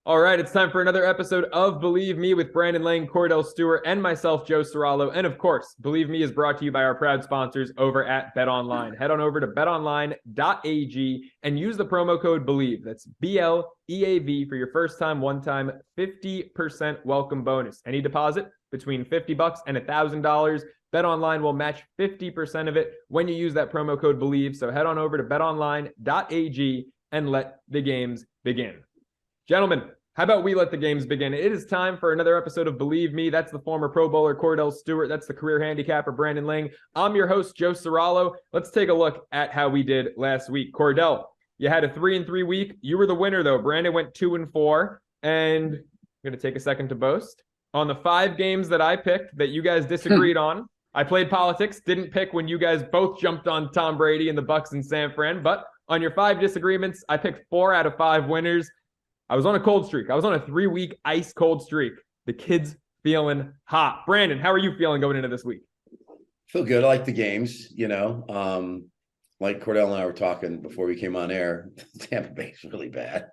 All right, it's time for another episode of Believe Me with Brandon Lang, Kordell Stewart, and myself, Joe Ceraulo. And of course, Believe Me is brought to you by our proud sponsors over at BetOnline. Head on over to betonline.ag and use the promo code BELIEVE. That's BLEAV for your first time, one-time 50% welcome bonus. Any deposit between $50 and $1,000, BetOnline will match 50% of it when you use that promo code BELIEVE. So head on over to betonline.ag and let the games begin. Gentlemen, how about we let the games begin? It is time for another episode of Believe Me. That's the former Pro Bowler Kordell Stewart. That's the career handicapper Brandon Lang. I'm your host, Joe Ceraulo. Let's take a look at how we did last week. Kordell, you had a 3-3 week. You were the winner, though. Brandon went 2-4. And I'm going to take a second to boast. On the 5 games that I picked that you guys disagreed on, I played politics, didn't pick when you guys both jumped on Tom Brady and the Bucs in San Fran. But on your 5 disagreements, I picked 4 out of 5 winners. I was on a cold streak. I was on a 3-week ice cold streak. The kid's feeling hot. Brandon, how are you feeling going into this week? Feel good. I like the games, like Kordell and I were talking before we came on air. Tampa Bay's really bad.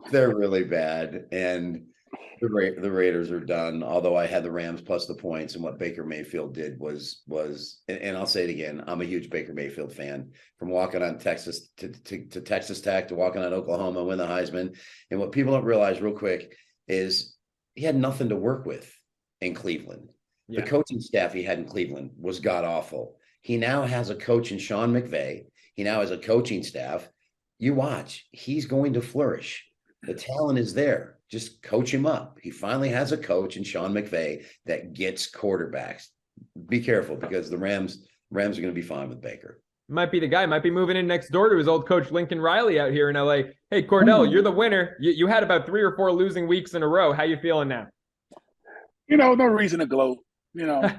They're really bad. And the Raiders are done. Although I had the Rams plus the points, and what Baker Mayfield did was, and I'll say it again, I'm a huge Baker Mayfield fan. From walking on Texas to Texas Tech to walking on Oklahoma, win the Heisman. And what people don't realize real quick is he had nothing to work with in Cleveland. Yeah. The coaching staff he had in Cleveland was god awful. He now has a coach in Sean McVay. He now has a coaching staff. You watch, he's going to flourish. The talent is there. Just coach him up. He finally has a coach in Sean McVay that gets quarterbacks. Be careful, because the Rams are going to be fine with Baker. Might be the guy. Might be moving in next door to his old coach, Lincoln Riley, out here in LA. Hey, Kordell, you're the winner. You had about 3 or 4 losing weeks in a row. How you feeling now? No reason to gloat.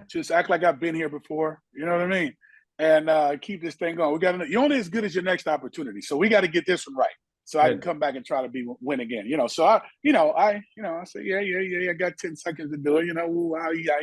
Just act like I've been here before. You know what I mean? And keep this thing going. You're only as good as your next opportunity. So we got to get this one right. So I can come back and try to win again. So I say, I got 10 seconds to do it.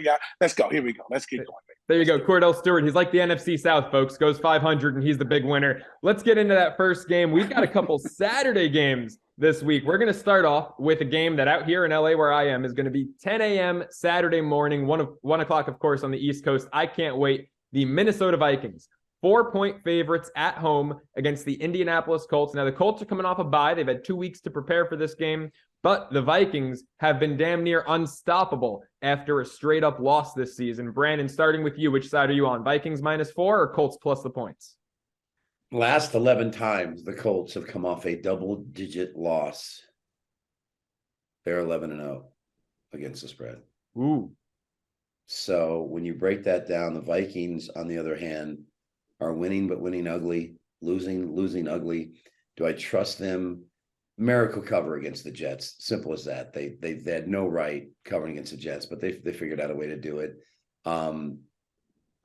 Yeah. Let's go. Here we go. Let's get going. There you go. Kordell Stewart. He's like the NFC South, folks. Goes 500 and he's the big winner. Let's get into that first game. We've got a couple Saturday games this week. We're going to start off with a game that out here in LA where I am is going to be 10 a.m. Saturday morning, 1 o'clock, of course, on the East Coast. I can't wait. The Minnesota Vikings, 4-point favorites at home against the Indianapolis Colts. Now, the Colts are coming off a bye. They've had 2 weeks to prepare for this game, but the Vikings have been damn near unstoppable after a straight-up loss this season. Brandon, starting with you, which side are you on? Vikings -4 or Colts plus the points? Last 11 times the Colts have come off a double-digit loss. They're 11-0 against the spread. Ooh. So when you break that down, the Vikings, on the other hand, are winning, but winning ugly, losing ugly. Do I trust them? Miracle cover against the Jets. Simple as that. They had no right covering against the Jets, but they figured out a way to do it. I'm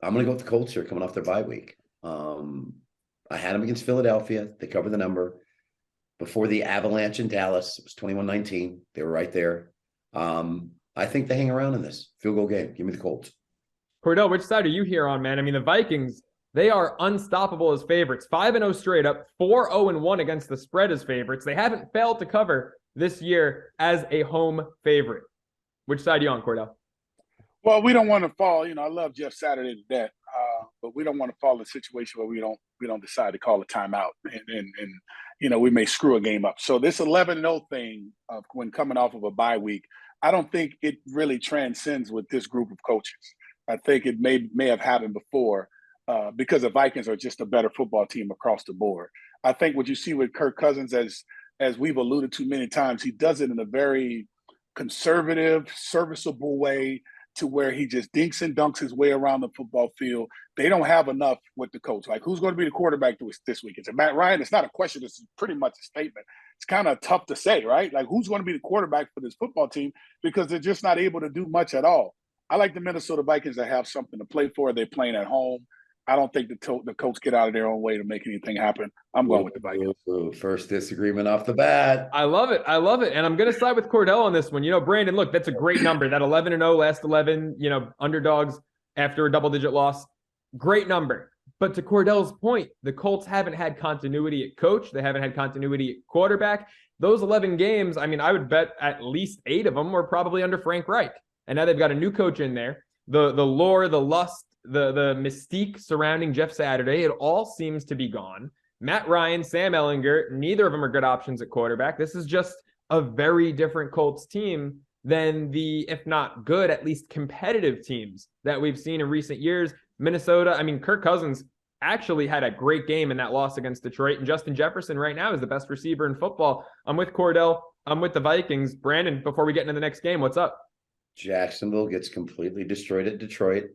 going to go with the Colts here coming off their bye week. I had them against Philadelphia. They covered the number. Before the Avalanche in Dallas, it was 21-19. They were right there. I think they hang around in this field goal game. Give me the Colts. Kordell, which side are you here on, man? I mean, the Vikings, they are unstoppable as favorites. 5-0 straight up, 4-0-1 against the spread as favorites. They haven't failed to cover this year as a home favorite. Which side are you on, Kordell? Well, we don't want to fall. I love Jeff Saturday to death, but we don't want to fall in a situation where we don't decide to call a timeout, and we may screw a game up. So this 11-0 thing of when coming off of a bye week, I don't think it really transcends with this group of coaches. I think it may have happened before because the Vikings are just a better football team across the board. I think what you see with Kirk Cousins, as we've alluded to many times, he does it in a very conservative, serviceable way to where he just dinks and dunks his way around the football field. They don't have enough with the coach. Like, who's going to be the quarterback this week? Is it Matt Ryan? It's not a question. It's pretty much a statement. It's kind of tough to say, right? Like, who's going to be the quarterback for this football team, because they're just not able to do much at all. I like the Minnesota Vikings that have something to play for. They're playing at home. I don't think the Colts get out of their own way to make anything happen. I'm going with the Vikings. First disagreement off the bat. I love it. And I'm going to side with Kordell on this one. Brandon, look, that's a great number. That 11-0, last 11, underdogs after a double-digit loss. Great number. But to Cordell's point, the Colts haven't had continuity at coach. They haven't had continuity at quarterback. Those 11 games, I mean, I would bet at least 8 of them were probably under Frank Reich. And now they've got a new coach in there. The lore, the lust, the mystique surrounding Jeff Saturday, it all seems to be gone. Matt Ryan, Sam Ehlinger, neither of them are good options at quarterback. This is just a very different Colts team than the, if not good, at least competitive teams that we've seen in recent years. Minnesota, I mean, Kirk Cousins actually had a great game in that loss against Detroit, and Justin Jefferson right now is the best receiver in football. I'm with Kordell. I'm with the Vikings. Brandon, before we get into the next game, what's up? Jacksonville gets completely destroyed at Detroit,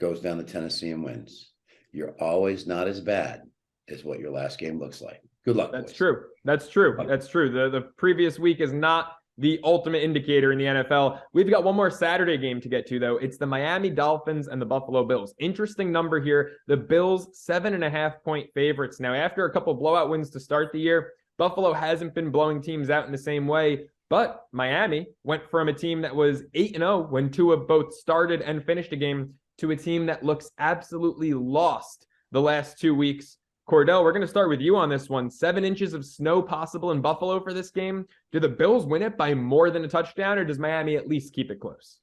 goes down to Tennessee and wins. You're always not as bad as what your last game looks like. Good luck, That's boys. true. That's true. That's true. The previous week is not the ultimate indicator in the NFL. We've got one more Saturday game to get to, though. It's the Miami Dolphins and the Buffalo Bills. Interesting number here. The Bills, 7.5-point favorites. Now, after a couple blowout wins to start the year, Buffalo hasn't been blowing teams out in the same way. But Miami went from a team that was 8-0 when Tua both started and finished a game to a team that looks absolutely lost the last 2 weeks. Kordell, we're going to start with you on this one. 7 inches of snow possible in Buffalo for this game. Do the Bills win it by more than a touchdown, or does Miami at least keep it close?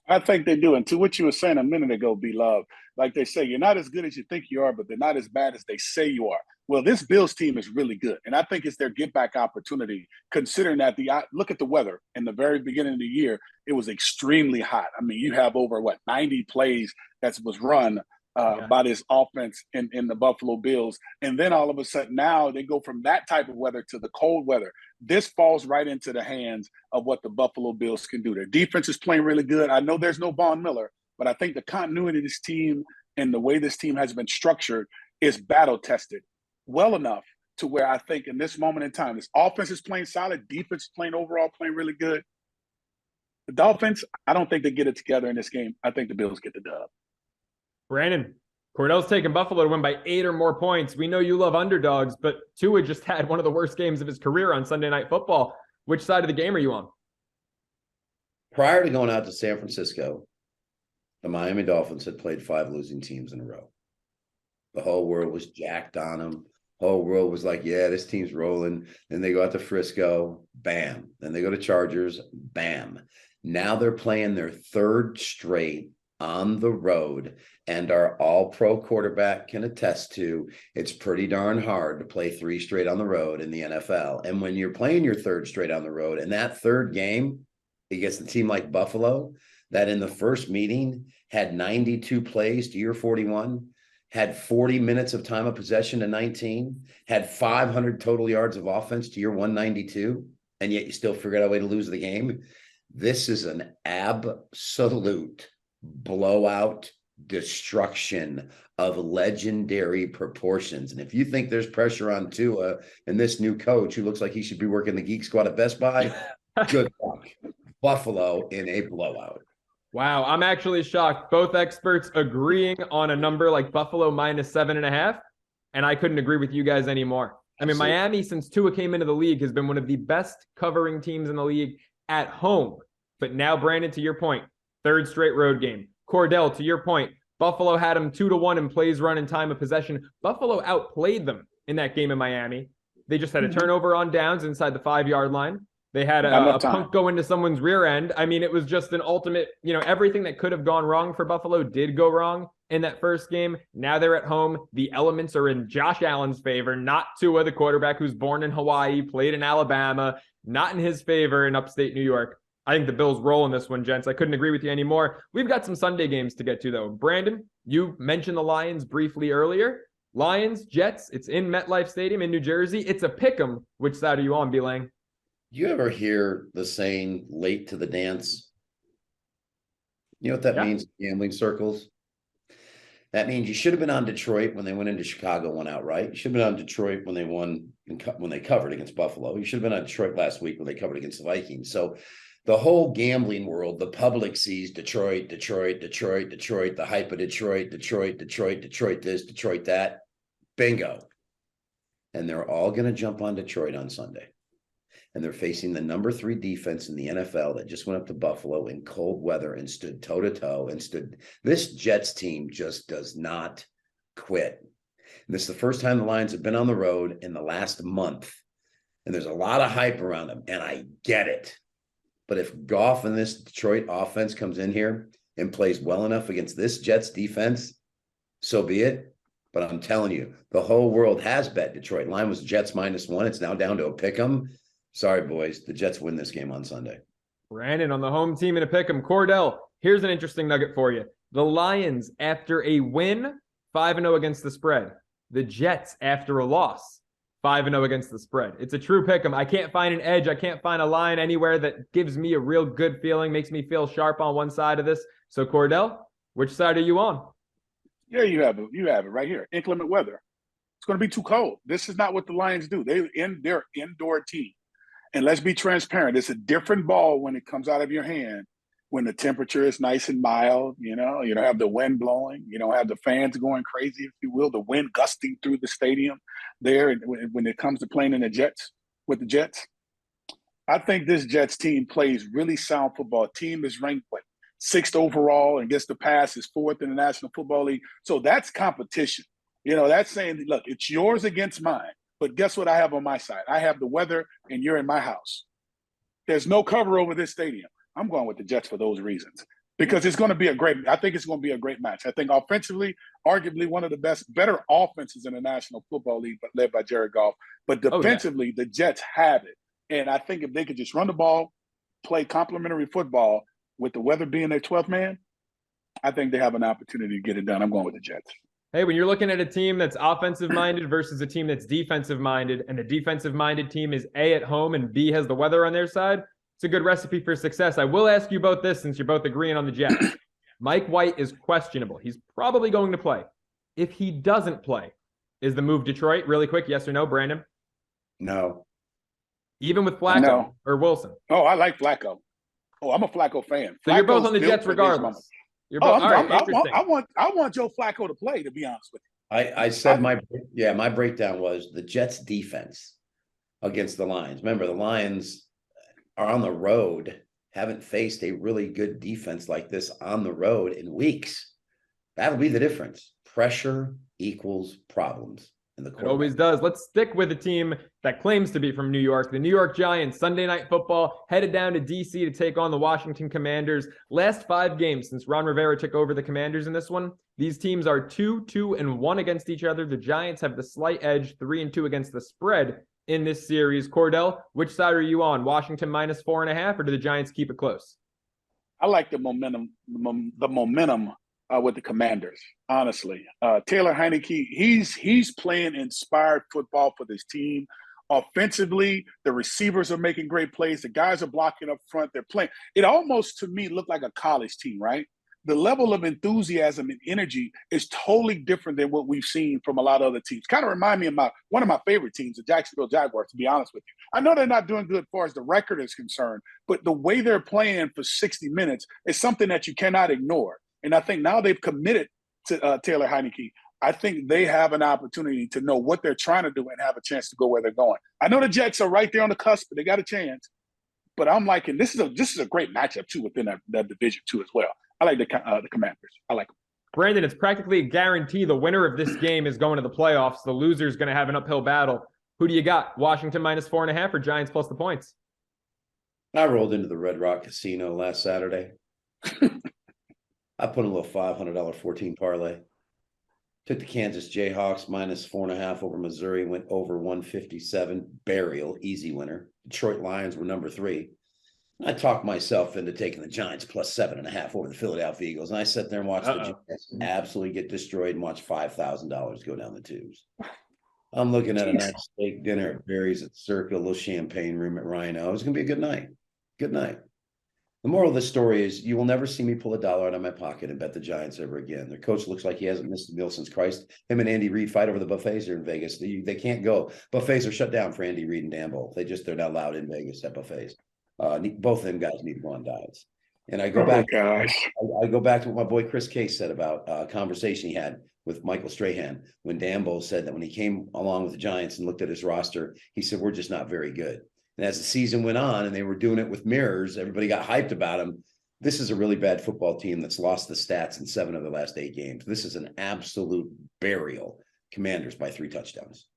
I think they do. And to what you were saying a minute ago, B-Love, like they say, you're not as good as you think you are, but they're not as bad as they say you are. Well, this Bills team is really good. And I think it's their get-back opportunity, considering that look at the weather. In the very beginning of the year, it was extremely hot. I mean, you have over, 90 plays that was run by this offense in the Buffalo Bills. And then all of a sudden now they go from that type of weather to the cold weather. This falls right into the hands of what the Buffalo Bills can do. Their defense is playing really good. I know there's no Von Miller, but I think the continuity of this team and the way this team has been structured is battle-tested well enough to where I think in this moment in time, this offense is playing solid, defense is playing overall, playing really good. The Dolphins, I don't think they get it together in this game. I think the Bills get the dub. Brandon, Cordell's taking Buffalo to win by 8 or more points. We know you love underdogs, but Tua just had one of the worst games of his career on Sunday Night Football. Which side of the game are you on? Prior to going out to San Francisco, the Miami Dolphins had played 5 losing teams in a row. The whole world was jacked on them. The whole world was like, yeah, this team's rolling. Then they go out to Frisco, bam. Then they go to Chargers, bam. Now they're playing their 3rd straight on the road, and our all-pro quarterback can attest to it's pretty darn hard to play 3 straight on the road in the NFL. And when you're playing your 3rd straight on the road, and that 3rd game against a team like Buffalo, that in the first meeting had 92 plays to your 41, had 40 minutes of time of possession to 19, had 500 total yards of offense to your 192, and yet you still figured out a way to lose the game. This is an absolute blowout destruction of legendary proportions. And if you think there's pressure on Tua and this new coach who looks like he should be working the Geek Squad at Best Buy, good luck. Buffalo in a blowout. Wow, I'm actually shocked. Both experts agreeing on a number like Buffalo minus 7.5, and I couldn't agree with you guys anymore. I mean, Miami, since Tua came into the league, has been one of the best covering teams in the league at home. But now, Brandon, to your point, 3rd straight road game. Kordell, to your point, Buffalo had them 2-1 in plays run and time of possession. Buffalo outplayed them in that game in Miami. They just had a turnover on downs inside the 5-yard line. They had a punt go into someone's rear end. I mean, it was just an ultimate, everything that could have gone wrong for Buffalo did go wrong in that first game. Now they're at home. The elements are in Josh Allen's favor, not Tua, the quarterback who's born in Hawaii, played in Alabama, not in his favor in upstate New York. I think the Bills roll in this one, gents. I couldn't agree with you anymore. We've got some Sunday games to get to, though. Brandon, you mentioned the Lions briefly earlier. Lions, Jets, it's in MetLife Stadium in New Jersey. It's a pick'em. Which side are you on, B-Lang? You ever hear the saying, late to the dance? You know what that means in gambling circles? That means you should have been on Detroit when they went into Chicago, won outright. You should have been on Detroit when they when they covered against Buffalo. You should have been on Detroit last week when they covered against the Vikings. So the whole gambling world, the public sees Detroit, the hype of Detroit this, Detroit that. Bingo. And they're all going to jump on Detroit on Sunday. And they're facing the number 3 defense in the NFL that just went up to Buffalo in cold weather and stood toe-to-toe and stood. This Jets team just does not quit. And this is the first time the Lions have been on the road in the last month. And there's a lot of hype around them, and I get it. But if Goff and this Detroit offense comes in here and plays well enough against this Jets defense, so be it. But I'm telling you, the whole world has bet Detroit. Line was Jets -1. It's now down to a pick 'em. Sorry, boys. The Jets win this game on Sunday. Brandon on the home team in a pick 'em. Kordell, here's an interesting nugget for you. The Lions, after a win, 5-0 against the spread. The Jets, after a loss, 5-0 against the spread. It's a true pick 'em. I can't find an edge. I can't find a line anywhere that gives me a real good feeling, makes me feel sharp on one side of this. So, Kordell, which side are you on? Yeah, you have it. You have it right here. Inclement weather. It's going to be too cold. This is not what the Lions do. They're indoor team. And let's be transparent. It's a different ball when it comes out of your hand, when the temperature is nice and mild. You know, you don't have the wind blowing. You don't have the fans going crazy, if you will, the wind gusting through the stadium there. When it comes to playing in the Jets, with the Jets, I think this Jets team plays really sound football. Team is ranked, 6th overall, and gets the pass is 4th in the National Football League. So that's competition. You know, that's saying, look, it's yours against mine. But guess what I have on my side? I have the weather, and you're in my house. There's no cover over this stadium. I'm going with the Jets for those reasons, because it's going to be I think it's going to be a great match. I think offensively, arguably one of the better offenses in the National Football League, led by Jared Goff. But defensively, the Jets have it. And I think if they could just run the ball, play complementary football, with the weather being their 12th man, I think they have an opportunity to get it done. I'm going with the Jets. Hey, when you're looking at a team that's offensive-minded versus a team that's defensive-minded, and the defensive-minded team is A, at home, and B, has the weather on their side, it's a good recipe for success. I will ask you both this, since you're both agreeing on the Jets. Mike White is questionable. He's probably going to play. If he doesn't play, is the move Detroit? Really quick, yes or no, Brandon? No. Even with Flacco or Wilson? Oh, I like Flacco. Oh, I'm a Flacco fan. So you're both on the Jets regardless. You're both, I want Joe Flacco to play, to be honest with you. I said my breakdown was the Jets defense against the Lions. Remember, the Lions are on the road, haven't faced a really good defense like this on the road in weeks. That'll be the difference. Pressure equals problems. It always does. Let's stick with a team that claims to be from New York. The New York Giants, Sunday Night Football, headed down to D.C. to take on the Washington Commanders. Last 5 games since Ron Rivera took over the Commanders in this one, these teams are 2-2-1 against each other. The Giants have the slight edge, 3-2 against the spread in this series. Kordell, which side are you on? Washington -4.5, or do the Giants keep it close? I like the momentum. With the Commanders, honestly. Taylor Heineke, he's playing inspired football for this team. Offensively, the receivers are making great plays. The guys are blocking up front. They're playing. It almost, to me, looked like a college team, right? The level of enthusiasm and energy is totally different than what we've seen from a lot of other teams. Kind of remind me of one of my favorite teams, the Jacksonville Jaguars, to be honest with you. I know they're not doing good as far as the record is concerned, but the way they're playing for 60 minutes is something that you cannot ignore. And I think now they've committed to Taylor Heineke. I think they have an opportunity to know what they're trying to do and have a chance to go where they're going. I know the Jets are right there on the cusp, but they got a chance. But I'm liking this is a great matchup too within that division too as well. I like the Commanders. I like them. Brandon, it's practically a guarantee the winner of this game is going to the playoffs. The loser is going to have an uphill battle. Who do you got? Washington -4.5 or Giants plus the points? I rolled into the Red Rock Casino last Saturday. I put a little $500 14 parlay. Took the Kansas Jayhawks -4.5 over Missouri, went over 157. Burial, easy winner. Detroit Lions were number 3. I talked myself into taking the Giants +7.5 over the Philadelphia Eagles. And I sat there and watched the Giants absolutely get destroyed and watch $5,000 go down the tubes. I'm looking at a nice steak dinner at Barry's at Circa, a little champagne room at Rhino. It's going to be a good night. Good night. The moral of the story is you will never see me pull $1 out of my pocket and bet the Giants ever again. Their coach looks like he hasn't missed a meal since Christ. Him and Andy Reid fight over the buffets here in Vegas. They can't go. Buffets are shut down for Andy Reid and Dan Bowl. They're not allowed in Vegas at buffets. Both of them guys need to go on diets. And I go back. I go back to what my boy Chris Case said about a conversation he had with Michael Strahan when Dan Bowl said that when he came along with the Giants and looked at his roster, he said, we're just not very good. And as the season went on and they were doing it with mirrors, everybody got hyped about him. this is a really bad football team that's lost the stats in 7 of the last 8 games. This is an absolute burial. Commanders by 3 touchdowns.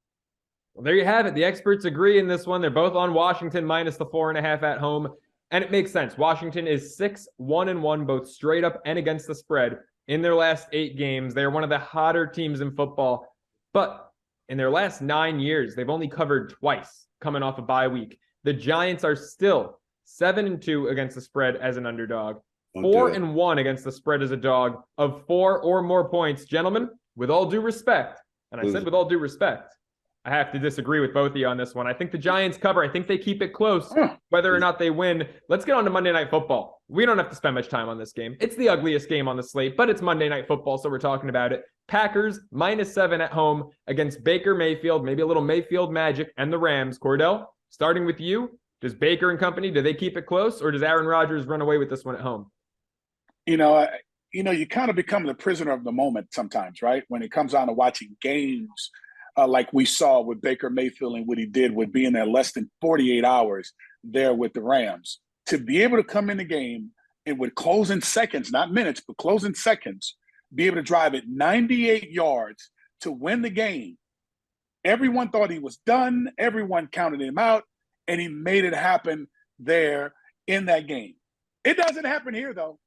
Well, there you have it. The experts agree in this one. They're both on Washington minus the 4.5 at home. And it makes sense. Washington is 6-1-1, both straight up and against the spread in their last 8 games. They're one of the hotter teams in football. But in their last 9 years, they've only covered twice coming off a bye week. The Giants are still 7-2 against the spread as an underdog, 4-1 against the spread as a dog of 4 or more points. Gentlemen, with all due respect, and I said with all due respect, I have to disagree with both of you on this one. I think the Giants cover. I think they keep it close, whether or not they win. Let's get on to Monday Night Football. We don't have to spend much time on this game. It's the ugliest game on the slate, but it's Monday Night Football, so we're talking about it. Packers -7 at home against Baker Mayfield, maybe a little Mayfield magic, and the Rams. Kordell, starting with you, does Baker and company, do they keep it close, or does Aaron Rodgers run away with this one at home? You kind of become the prisoner of the moment sometimes, right? When it comes down to watching games like we saw with Baker Mayfield and what he did with being there less than 48 hours there with the Rams. To be able to come in the game and with closing seconds, not minutes, but closing seconds, be able to drive it 98 yards to win the game. Everyone thought he was done. Everyone counted him out. And he made it happen there in that game. It doesn't happen here, though.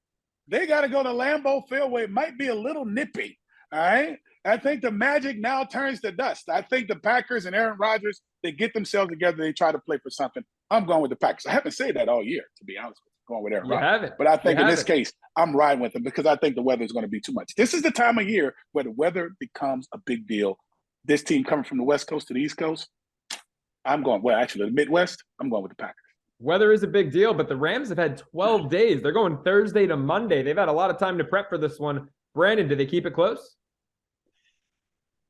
They got to go to Lambeau Field where it might be a little nippy, all right? I think the magic now turns to dust. I think the Packers and Aaron Rodgers, they get themselves together. They try to play for something. I'm going with the Packers. I haven't said that all year, to be honest with you, going with Aaron Rodgers. But I think in this case, I'm riding with them because I think the weather is going to be too much. This is the time of year where the weather becomes a big deal. This team coming from the West Coast to the East Coast, the Midwest, I'm going with the Packers. Weather is a big deal, but the Rams have had 12 days. They're going Thursday to Monday. They've had a lot of time to prep for this one. Brandon, do they keep it close?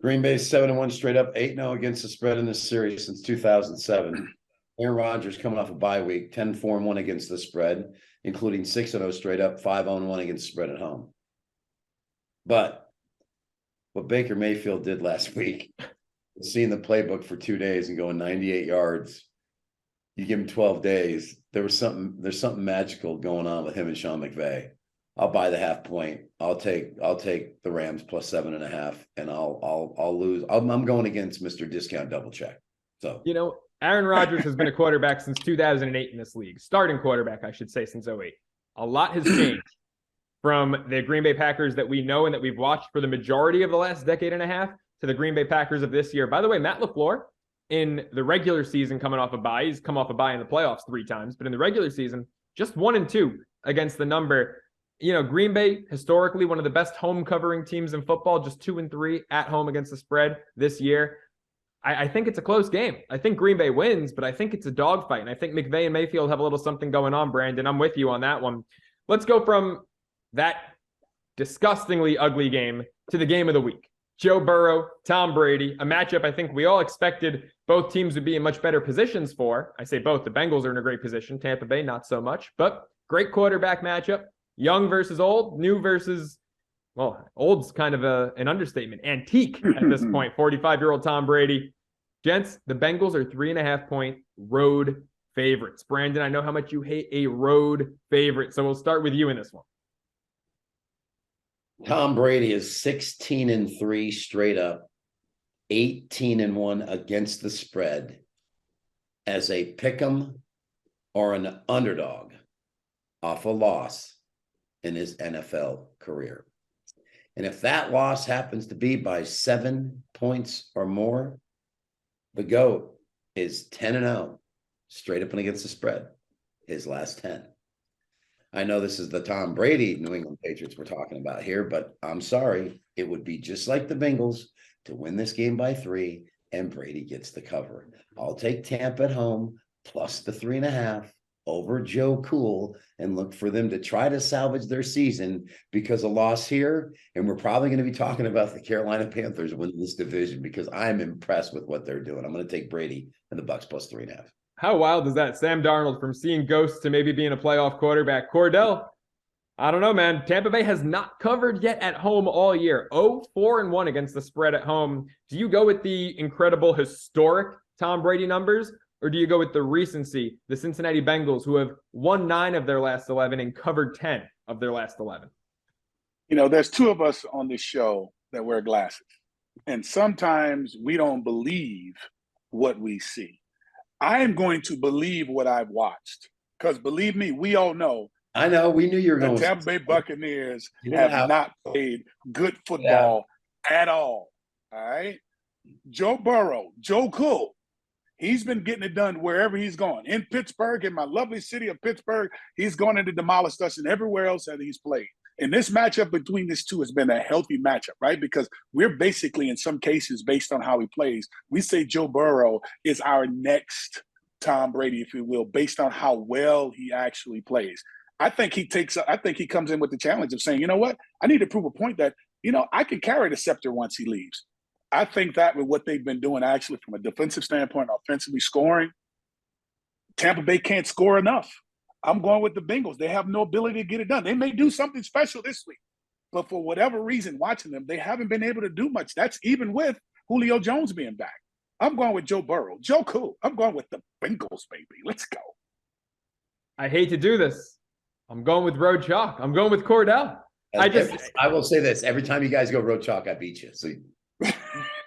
Green Bay's 7-1 straight up, 8-0 against the spread in this series since 2007. Aaron Rodgers coming off a bye week, 10-4-1 against the spread, including 6-0 straight up, 5-1 against the spread at home. But what Baker Mayfield did last week, seeing the playbook for 2 days and going 98 yards, you give him 12 days. There's something magical going on with him and Sean McVay. I'll buy the half point. I'll take the Rams plus 7.5, and I'll lose. I'm going against Mr. Discount Double Check. So Aaron Rodgers has been a quarterback since 2008 in this league. Starting quarterback, I should say, since 2008. A lot has changed from the Green Bay Packers that we know and that we've watched for the majority of the last decade and a half to the Green Bay Packers of this year. By the way, Matt LaFleur, in the regular season coming off a bye, he's come off a bye in the playoffs 3 times, but in the regular season, just 1-2 against the number. Green Bay, historically, one of the best home covering teams in football, just 2-3 at home against the spread this year. I think it's a close game. I think Green Bay wins, but I think it's a dogfight. And I think McVay and Mayfield have a little something going on, Brandon. I'm with you on that one. Let's go from that disgustingly ugly game to the game of the week. Joe Burrow, Tom Brady, a matchup I think we all expected both teams would be in much better positions for. I say both. The Bengals are in a great position. Tampa Bay, not so much. But great quarterback matchup. Young versus old, new versus, old's kind of an understatement. Antique at this point. 45-year-old Tom Brady. Gents, the Bengals are 3.5-point road favorites. Brandon, I know how much you hate a road favorite, so we'll start with you in this one. Tom Brady is 16-3 straight up, 18-1 against the spread as a pick'em or an underdog off a loss in his NFL career. And if that loss happens to be by 7 points or more, the GOAT is 10-0 straight up and against the spread, his last 10. I know this is the Tom Brady New England Patriots we're talking about here, but I'm sorry. It would be just like the Bengals to win this game by 3, and Brady gets the cover. I'll take Tampa at home plus the 3.5 over Joe Cool and look for them to try to salvage their season, because a loss here, and we're probably going to be talking about the Carolina Panthers winning this division, because I'm impressed with what they're doing. I'm going to take Brady and the Bucs plus 3.5. How wild is that? Sam Darnold from seeing ghosts to maybe being a playoff quarterback. Kordell, I don't know, man. Tampa Bay has not covered yet at home all year. 0-4-1 against the spread at home. Do you go with the incredible historic Tom Brady numbers, Or do you go with the recency, the Cincinnati Bengals, who have won 9 of their last 11 and covered 10 of their last 11? You know, there's 2 of us on this show that wear glasses. And sometimes we don't believe what we see. I am going to believe what I've watched. Because believe me, we all know. I know. We knew you were going. The Tampa Bay Buccaneers have not played good football at all. All right. Joe Burrow, Joe Cool. He's been getting it done wherever he's gone. In Pittsburgh, in my lovely city of Pittsburgh, he's gone in to demolish us and everywhere else that he's played. And this matchup between these two has been a healthy matchup, right? Because we're basically, in some cases, based on how he plays, we say Joe Burrow is our next Tom Brady, if you will, based on how well he actually plays. I think he comes in with the challenge of saying, you know what? I need to prove a point that, you know, I can carry the scepter once he leaves. I think that with what they've been doing, actually, from a defensive standpoint, offensively scoring, Tampa Bay can't score enough. I'm going with the Bengals. They have no ability to get it done. They may do something special this week, but for whatever reason, watching them, they haven't been able to do much. That's even with Julio Jones being back. I'm going with Joe Burrow. Joe Cool. I'm going with the Bengals, baby. Let's go. I hate to do this. I'm going with Road Chalk. I'm going with Kordell. I will say this. Every time you guys go Road Chalk, I beat you. So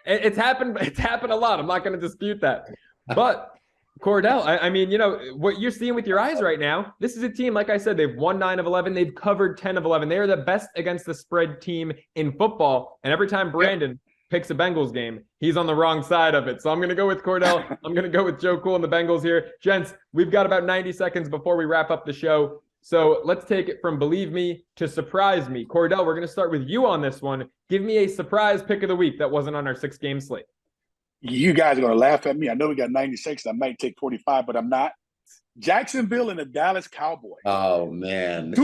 it's happened a lot. I'm not going to dispute that. But Kordell, I mean, you know, what you're seeing with your eyes right now, this is a team, like I said, they've won 9 of 11. They've covered 10 of 11. They are the best against the spread team in football. And every time Brandon picks a Bengals game, he's on the wrong side of it. So I'm going to go with Kordell. I'm going to go with Joe Cool and the Bengals here. Gents, we've got about 90 seconds before we wrap up the show. So let's take it from believe me to surprise me. Kordell, we're going to start with you on this one. Give me a surprise pick of the week that wasn't on our 6-game slate. You guys are going to laugh at me. I know we got 96. I might take 45, but I'm not. Jacksonville and the Dallas Cowboys. Oh, man.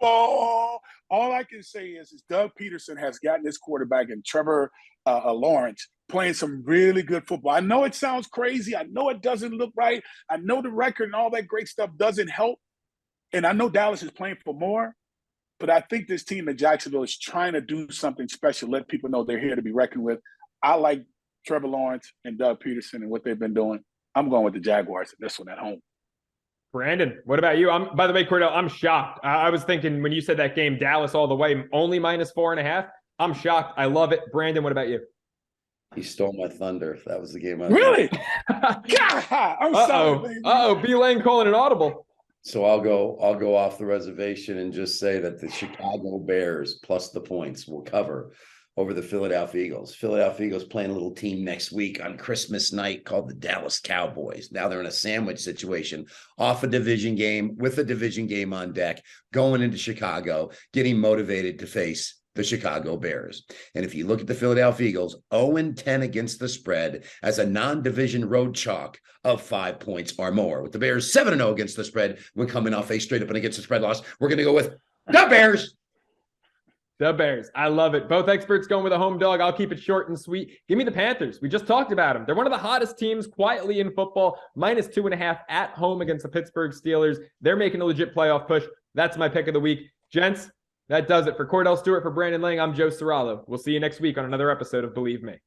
All I can say is Doug Peterson has gotten his quarterback and Trevor Lawrence playing some really good football. I know it sounds crazy. I know it doesn't look right. I know the record and all that great stuff doesn't help. And I know Dallas is playing for more. But I think this team in Jacksonville is trying to do something special, let people know they're here to be reckoned with. I like Trevor Lawrence and Doug Peterson and what they've been doing. I'm going with the Jaguars in this one at home. Brandon, what about you? By the way, Kordell, I'm shocked. I was thinking when you said that game, Dallas all the way, only -4.5. I'm shocked. I love it. Brandon, what about you? He stole my thunder. That was the game. Really? God, I'm sorry. B Lane calling an audible. So I'll go off the reservation and just say that the Chicago Bears plus the points will cover over the Philadelphia Eagles. Philadelphia Eagles playing a little team next week on Christmas night called the Dallas Cowboys. Now they're in a sandwich situation, off a division game with a division game on deck, going into Chicago, getting motivated to face the Chicago Bears. And if you look at the Philadelphia Eagles, 0-10 against the spread as a non-division road chalk of 5 points or more. With the Bears 7-0 against the spread when coming off a straight up and against the spread loss, we're going to go with the Bears. The Bears. I love it. Both experts going with a home dog. I'll keep it short and sweet. Give me the Panthers. We just talked about them. They're one of the hottest teams quietly in football. -2.5 at home against the Pittsburgh Steelers. They're making a legit playoff push. That's my pick of the week. Gents, that does it. For Kordell Stewart, for Brandon Lang, I'm Joe Ceraulo. We'll see you next week on another episode of Believe Me.